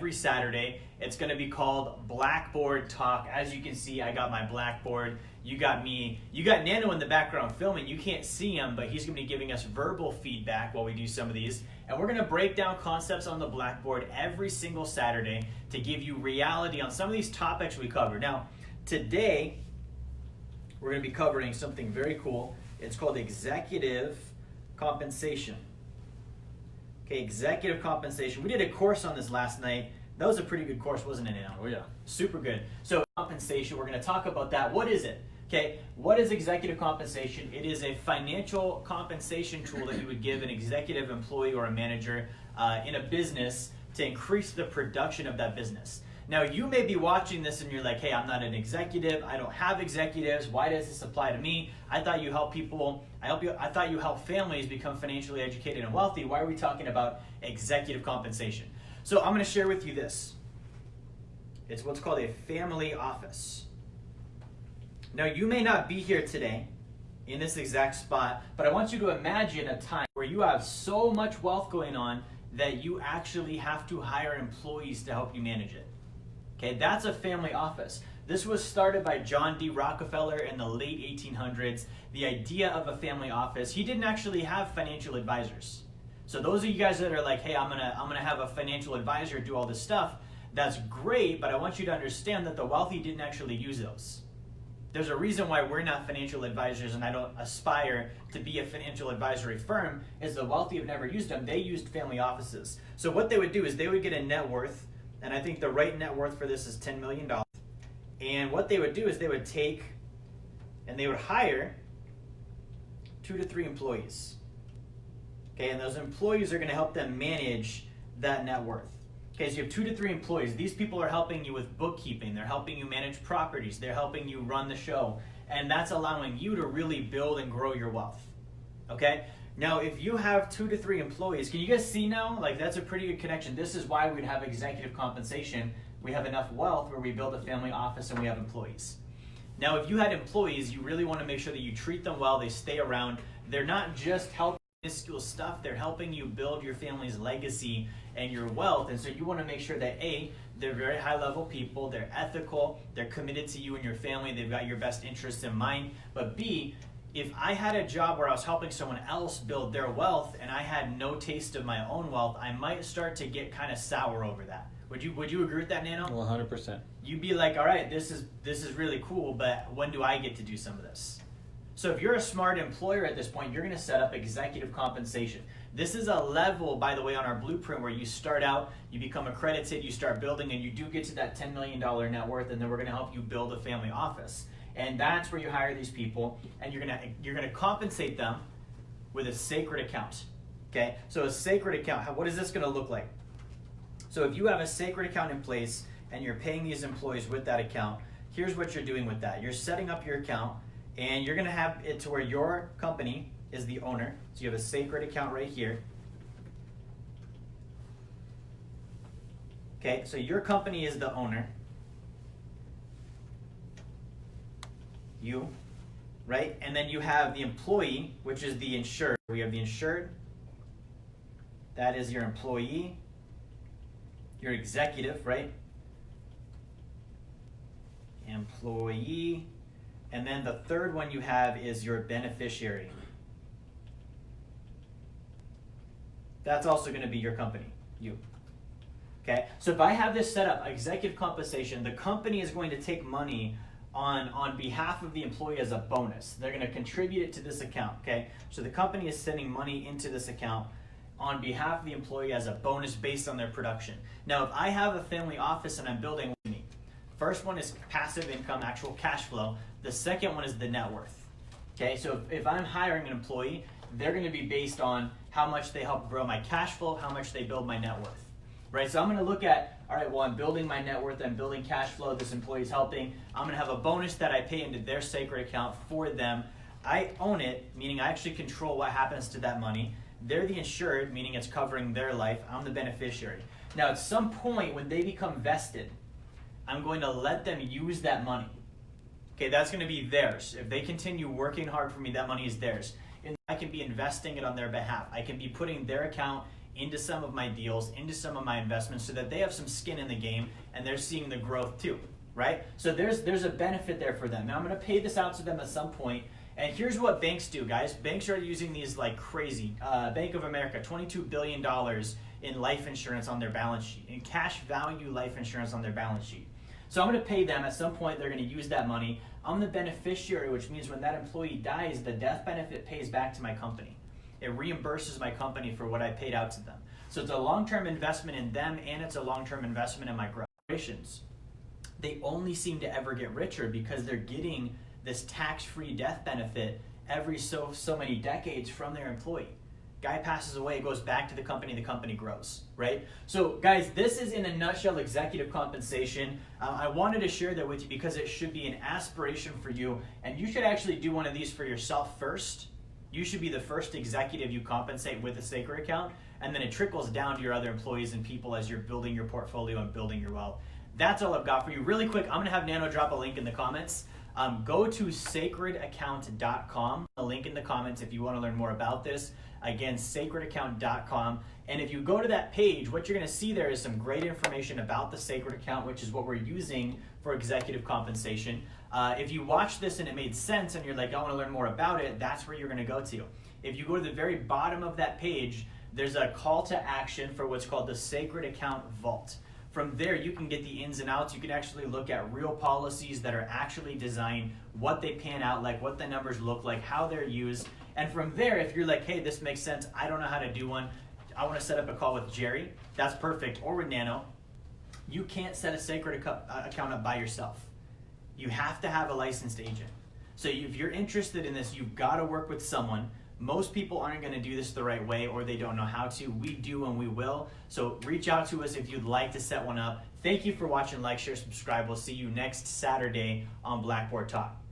every Saturday. It's going to be called Blackboard Talk. As you can see, I got my Blackboard. You got me. You got Nano in the background filming. You can't see him, but he's going to be giving us verbal feedback while we do some of these. And we're going to break down concepts on the Blackboard every single Saturday to give you reality on some of these topics we cover. Now, today, we're going to be covering something very cool. It's called executive compensation. Okay, executive compensation. We did a course on this last night. That was a pretty good course, wasn't it, Nano? Oh yeah. Super good. So compensation, we're going to talk about that. What is it? Okay, what is executive compensation? It is a financial compensation tool that you would give an executive employee or a manager in a business to increase the production of that business. Now, you may be watching this and you're like, hey, I'm not an executive. I don't have executives. Why does this apply to me? I thought you help people. I thought you help families become financially educated and wealthy. Why are we talking about executive compensation? So I'm going to share with you this. It's what's called a family office. Now, you may not be here today in this exact spot, but I want you to imagine a time where you have so much wealth going on that you actually have to hire employees to help you manage it. Okay, that's a family office. This was started by John D. Rockefeller in the late 1800s. The idea of a family office, he didn't actually have financial advisors. So those of you guys that are like, hey, I'm gonna have a financial advisor do all this stuff, that's great, but I want you to understand that the wealthy didn't actually use those. There's a reason why we're not financial advisors and I don't aspire to be a financial advisory firm, is the wealthy have never used them. They used family offices. So what they would do is they would get a net worth, and I think the right net worth for this is $10 million. And what they would do is they would take and they would hire 2 to 3 employees. Okay, and those employees are going to help them manage that net worth. Okay, so you have 2 to 3 employees. These people are helping you with bookkeeping. They're helping you manage properties. They're helping you run the show. And that's allowing you to really build and grow your wealth. Okay? Now, if you have 2 to 3 employees, can you guys see now? Like, that's a pretty good connection. This is why we'd have executive compensation. We have enough wealth where we build a family office and we have employees. Now, if you had employees, you really want to make sure that you treat them well, they stay around. They're not just helping minuscule stuff, they're helping you build your family's legacy and your wealth. And so you want to make sure that A, they're very high level people, they're ethical, they're committed to you and your family, they've got your best interests in mind. But B, if I had a job where I was helping someone else build their wealth and I had no taste of my own wealth, I might start to get kind of sour over that. Would you agree with that, Nano? 100%. You'd be like, all right, this is really cool, but when do I get to do some of this? So if you're a smart employer at this point, you're going to set up executive compensation. This is a level, by the way, on our blueprint where you start out, you become accredited, you start building, and you do get to that $10 million net worth, and then we're going to help you build a family office. And that's where you hire these people, and you're gonna compensate them with a sacred account. Okay, so a sacred account. What is this going to look like? So if you have a sacred account in place and you're paying these employees with that account, here's what you're doing with that. You're setting up your account, and you're going to have it to where your company is the owner. So you have a sacred account right here. Okay, so your company is the owner. You, right? And then you have the employee, which is the insured. We have the insured. That is your employee. Your executive, right? Employee. And then the third one you have is your beneficiary. That's also going to be your company, you. Okay? So if I have this set up, executive compensation, the company is going to take money on behalf of the employee as a bonus. They're going to contribute it to this account, okay? So the company is sending money into this account on behalf of the employee as a bonus based on their production. Now, if I have a family office and I'm building with me, first one is passive income, actual cash flow. The second one is the net worth, okay? So if I'm hiring an employee, they're going to be based on how much they help grow my cash flow, how much they build my net worth, right? So I'm going to look at, all right, well, I'm building my net worth, I'm building cash flow, this employee's helping. I'm going to have a bonus that I pay into their sacred account for them. I own it, meaning I actually control what happens to that money. They're the insured, meaning it's covering their life. I'm the beneficiary. Now, at some point when they become vested, I'm going to let them use that money. Okay, that's going to be theirs. If they continue working hard for me, that money is theirs. And I can be investing it on their behalf. I can be putting their account into some of my deals, into some of my investments, so that they have some skin in the game and they're seeing the growth too, right? So there's a benefit there for them. Now I'm gonna pay this out to them at some point, and here's what banks do, guys. Banks are using these like crazy. Bank of America, $22 billion in life insurance on their balance sheet, in cash value life insurance on their balance sheet. So I'm gonna pay them, at some point they're gonna use that money. I'm the beneficiary, which means when that employee dies, the death benefit pays back to my company. It reimburses my company for what I paid out to them. So it's a long-term investment in them, and it's a long-term investment in my corporations. They only seem to ever get richer because they're getting this tax-free death benefit every so many decades from their employee. Guy passes away, goes back to the company grows, right? So guys, this is in a nutshell executive compensation. I wanted to share that with you because it should be an aspiration for you, and you should actually do one of these for yourself first. You should be the first executive you compensate with a sacred account, and then it trickles down to your other employees and people as you're building your portfolio and building your wealth. That's all I've got for you. Really quick, I'm gonna have Nano drop a link in the comments. Go to sacredaccount.com, a link in the comments if you wanna learn more about this. Again, sacredaccount.com. And if you go to that page, what you're gonna see there is some great information about the Sacred Account, which is what we're using for executive compensation. If you watch this and it made sense and you're like, I wanna learn more about it, that's where you're gonna go to. If you go to the very bottom of that page, there's a call to action for what's called the Sacred Account Vault. From there, you can get the ins and outs. You can actually look at real policies that are actually designed, what they pan out like, what the numbers look like, how they're used. And from there, if you're like, hey, this makes sense, I don't know how to do one, I want to set up a call with Jerry, that's perfect, or with Nano. You can't set a sacred account up by yourself. You have to have a licensed agent. So if you're interested in this, you've got to work with someone. Most people aren't going to do this the right way, or they don't know how to. We do and we will. So reach out to us if you'd like to set one up. Thank you for watching. Like, share, subscribe. We'll see you next Saturday on Blackboard Talk.